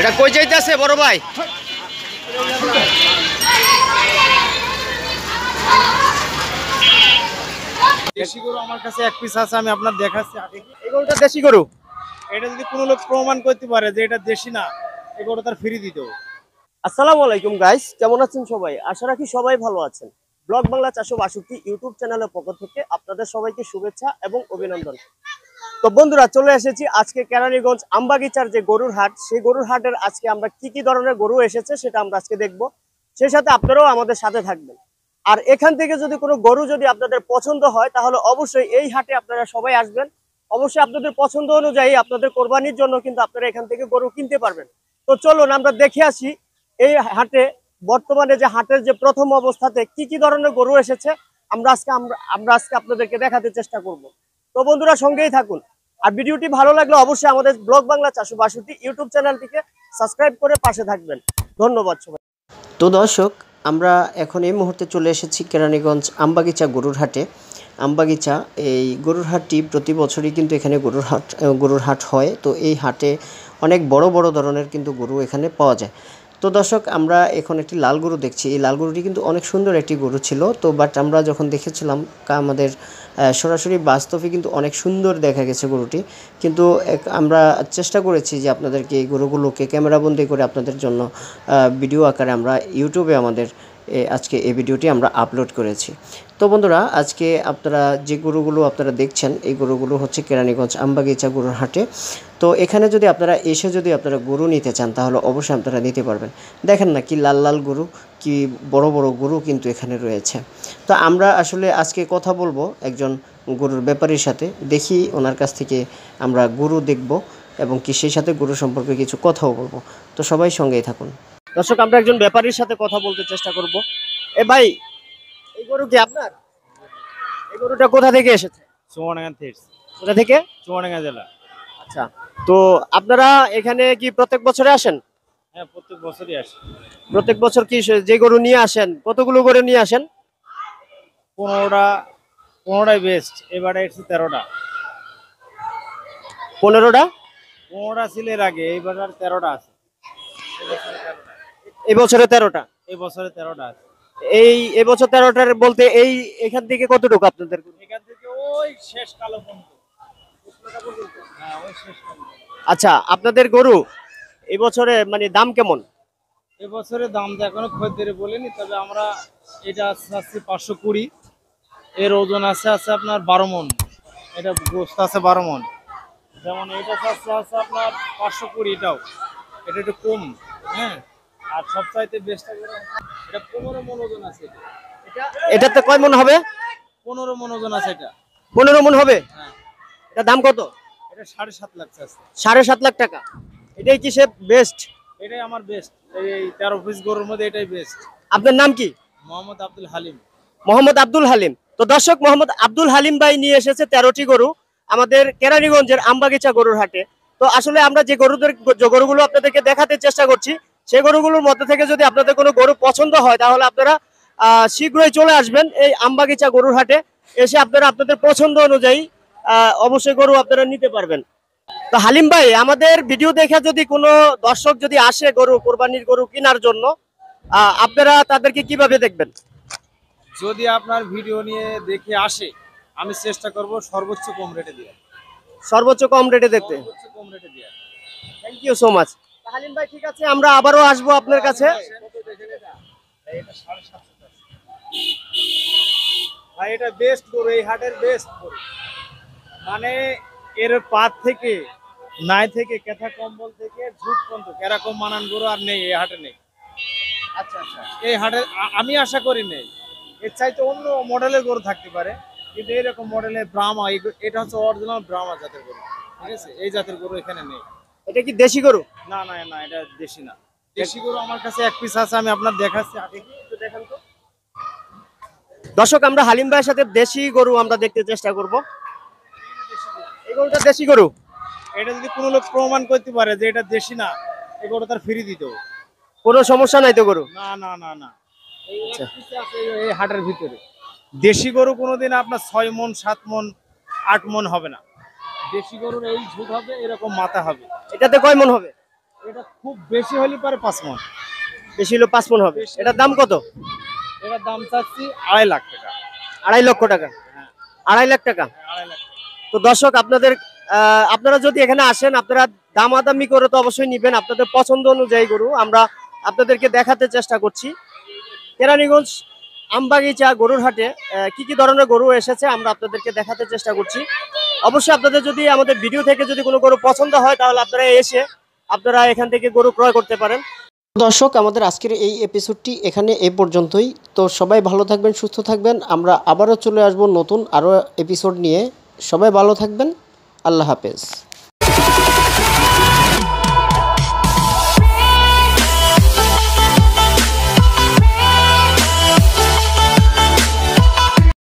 এটা কই যাইতেছে বড় ভাই? দেশি গরু আমার কাছে এক পিস আছে, আমি আপনার দেখাচ্ছি। এই গরুটা দেশি গরু। এটা যদি কোনো লোক প্রমাণ করতে পারে যে এটা দেশি না, এই গরু তার ফ্রি দিতে হবে। আসসালামু আলাইকুম গাইস, কেমন আছেন সবাই? আশা রাখি সবাই ভালো আছেন। ব্লগ বাংলা 462 ইউটিউব চ্যানেলের পক্ষ থেকে আপনাদের সবাইকে শুভেচ্ছা এবং অভিনন্দন। তো বন্ধুরা, চলে এসেছি আজকে কেরানীগঞ্জ আমবাগিচার যে গরুর হাট, সেই গরুর হাটের আজকে আমরা কি কি ধরনের গরু এসেছে সেটা আমরা আজকে দেখব। সেই সাথে আপনারাও আমাদের সাথে থাকবেন। আর এখান থেকে যদি কোনো গরু যদি আপনাদের পছন্দ হয় তাহলে অবশ্যই এই হাটে আপনারা সবাই আসবেন। অবশ্যই আপনাদের পছন্দ অনুযায়ী আপনাদের কোরবানির জন্য কিন্তু আপনারা এখান থেকে গরু কিনতে পারবেন। তো চলুন আমরা দেখে আসি এই হাটে বর্তমানে যে হাটের যে প্রথম অবস্থাতে কি কি ধরনের গরু এসেছে আমরা আজকে আপনাদেরকে দেখাতে চেষ্টা করব। তো বন্ধুরা, সঙ্গেই থাকুন। আর ভিডিওটি ভালো লাগলে অবশ্যই আমাদের ব্লগ বাংলা 462 ইউটিউব চ্যানেলটিকে সাবস্ক্রাইব করে পাশে থাকবেন। ধন্যবাদ সবাই। তো দর্শক, আমরা এখন এই মুহূর্তে চলে এসেছি কেরানীগঞ্জ আমবাগিচা গরুর হাটে। আমবাগিচা এই গরুর হাটটি প্রতি বছরই কিন্তু এখানে গরুর হাট হয়। তো এই হাটে অনেক বড় বড় ধরনের কিন্তু গরু এখানে পাওয়া যায়। তো দর্শক, আমরা এখন একটি লাল গরু দেখছি। এই লাল গরুটি কিন্তু অনেক সুন্দর একটি গরু ছিল। তো বাট আমরা যখন দেখেছিলাম আমাদের সরাসরি বাস্তবে কিন্তু অনেক সুন্দর দেখা গেছে গরুটি। কিন্তু আমরা চেষ্টা করেছি যে আপনাদেরকে এই গরুগুলোকে ক্যামেরাবন্দি করে আপনাদের জন্য ভিডিও আকারে আমরা ইউটিউবে আমাদের আজকে এই ভিডিওটি আমরা আপলোড করেছি। তো বন্ধুরা, আজকে আপনারা যে গরুগুলো আপনারা দেখছেন এই গরুগুলো হচ্ছে কেরানীগঞ্জ আমবাগিচা গরুর হাটে। তো এখানে যদি আপনারা এসে যদি আপনারা গরু নিতে চান তাহলে অবশ্যই আপনারা নিতে পারবেন। দেখেন না কি লাল লাল গরু, কি বড় বড় গরু কিন্তু এখানে রয়েছে। তো আমরা আসলে আজকে কথা বলবো একজন গরুর ব্যাপারীর সাথে, দেখি ওনার কাছ থেকে আমরা গরু দেখব এবং কি সেই সাথে গরু সম্পর্কে কিছু কথাও বলবো। তো সবাই সঙ্গেই থাকুন। দর্শক, আমরা একজন ব্যাপারীর সাথে কথা বলতে চেষ্টা করব। এ ভাই, এই গরু কি আপনার? এই গরুটা কোথা থেকে এসেছে? চুয়াডাঙ্গা থেকে। কোথা থেকে? চুয়াডাঙ্গা জেলা। আচ্ছা, তো আপনারা এখানে কি প্রত্যেক বছরে আসেন? হ্যাঁ, প্রত্যেক বছরই আসে। প্রত্যেক বছর কি যে গরু নিয়ে আসেন, কতগুলো গরু নিয়ে আসেন? 15টাই বেস্ট। এবারে এসেছে 13টা। 15টা? 15টা ছিল এর আগে, এইবার আর 13টা আছে। এই বছরে 13টা? এই বছরে 13টা আছে। এই বছর 13টার বলতে এখান থেকে কতটুকু আপনাদের? এখান থেকে ওই শেষ কালো পর্যন্ত। হ্যাঁ, ওই শেষ কালো। আচ্ছা, আপনাদের গরু এই বছরে মানে দাম কেমন? এবছরের দামটা এখনো খদ্দের বলিনি, তবে আমরা এটা আছে 520। এর ওজন আছে আপনার 12 মন। এটা গোস্ত আছে 12 মন। যেমন এটা আছে আপনার 520। এটা একটু কম। হ্যাঁ, আর সবচাইতে বেস্ট এটা 15 মন ওজন আছে। এটাতে কয় মন হবে? 15 মন ওজন আছে এটা। 15 মন হবে? হ্যাঁ। এটা দাম কত? এটা 7.5 লাখ আছে। 7.5 লাখ টাকা। এটাই কি সে বেস্ট? এটাই আমার বেস্ট। এই 13 পিস গরুর মধ্যে এটাই বেস্ট। আপনার নাম কি? মোহাম্মদ আব্দুল হালিম। মোহাম্মদ আব্দুল হালিম। তো দর্শক, মোহাম্মদ আব্দুল হালিম ভাই নিয়ে এসেছে 13টি গরু আমাদের কেরানীগঞ্জের আমবাগিচা গরুর হাটে। তো আসলে আমরা যে গরুগুলো আপনাদেরকে দেখাতে চেষ্টা করছি, সেই গরুগুলোর মধ্যে থেকে যদি আপনাদের কোনো গরু পছন্দ হয় তাহলে আপনারা শীঘ্রই চলে আসবেন এই আমবাগিচা গরুর হাটে। এসে আপনারা আপনাদের পছন্দ অনুযায়ী অবশ্যই গরু আপনারা নিতে পারবেন। তো হালিম ভাই, আমাদের ভিডিও দেখে যদি কোনো দর্শক যদি আসে কোরবানির গরু কেনার জন্য, আপনারা তাদেরকে কিভাবে দেখবেন? যদি আপনার ভিডিও নিয়ে দেখে আসে, আমি চেষ্টা করব সর্বোচ্চ কম রেটে দিয়ে। সর্বোচ্চ কম রেটে দেখতে? সর্বোচ্চ কম রেটে দিয়ে। Thank you so much Halim ভাই। ঠিক আছে, আমরা আবারও আসবো আপনার কাছে। ভাই, এটা বেস্ট গরু, এই হাটের বেস্ট গরু। মানে এর পাত থেকে নাই থেকে কেথা কম্বল থেকে ঝুট পর্যন্ত এরকম মানান গরু আর নেই, এই হাটে নেই। আচ্ছা আচ্ছা, এই হাটে আমি আশা করি নেই। এর চাইতে অন্য মডেলের গরু থাকতে পারে, কিন্তু এইরকম মডেলের ব্রাহ্মা, এটা হচ্ছে অরিজিনাল ব্রাহ্মা জাতের গরু। ঠিক আছে, এই জাতের গরু এখানে নেই। এটা কি দেশি গরু? না না না, এটা দেশি না। দেশি গরু আমার কাছে এক পিস আছে, আমি আপনার দেখাচ্ছি। দেখেন তো দর্শক, আমরা হালিম ভাইয়ের সাথে দেশি গরু আমরা দেখতে চেষ্টা করব। এই গরুটা দেশি গরু। এটা যদি কোনো লোক প্রমাণ করতে পারে যে এটা দেশি না, এই গরু তার ফ্রি দিতে হবে। কোনো সমস্যা নাই তো গরু? না না না না, এই হাটের ভিতরে দেশি গরু কোনোদিন আপনার 6 মন 7 মন 8 মন হবে না। দেশি গরুর এই ঝুট হবে, এরকম মাথা হবে। এটাতে কয় মন হবে? এটা খুব বেশি হলে পরে 5 মণ। বেশি হলো 5 মণ হবে। এটার দাম কত? এটার দাম চাচ্ছি 2.5 লাখ টাকা। 2.5 লক্ষ টাকা। হ্যাঁ 2.5 লাখ টাকা। 2.5 লাখ টাকা। তো দর্শক আপনারা যদি এখানে আসেন আপনারা দামাদামি করে তো অবশ্যই নিবেন, আপনাদের পছন্দ অনুযায়ী গরু আমরা আপনাদেরকে দেখাতে চেষ্টা করছি। কেরানীগঞ্জ আমবাগিচা গরুর হাটে কি কি ধরনের গরু এসেছে আমরা আপনাদেরকে দেখাতে চেষ্টা করছি। অবশ্যই আপনাদের যদি আমাদের ভিডিও থেকে যদি কোনো গরু পছন্দ হয় তাহলে আপনারা এখান থেকে গরু ক্রয় করতে পারেন। দর্শক, আমাদের আজকের এই এপিসোডটি এখানে এই পর্যন্তই। তো সবাই ভালো থাকবেন, সুস্থ থাকবেন। আমরা আবারও চলে আসব নতুন আরও এপিসোড নিয়ে। সবাই ভালো থাকবেন। আল্লাহ হাফেজ।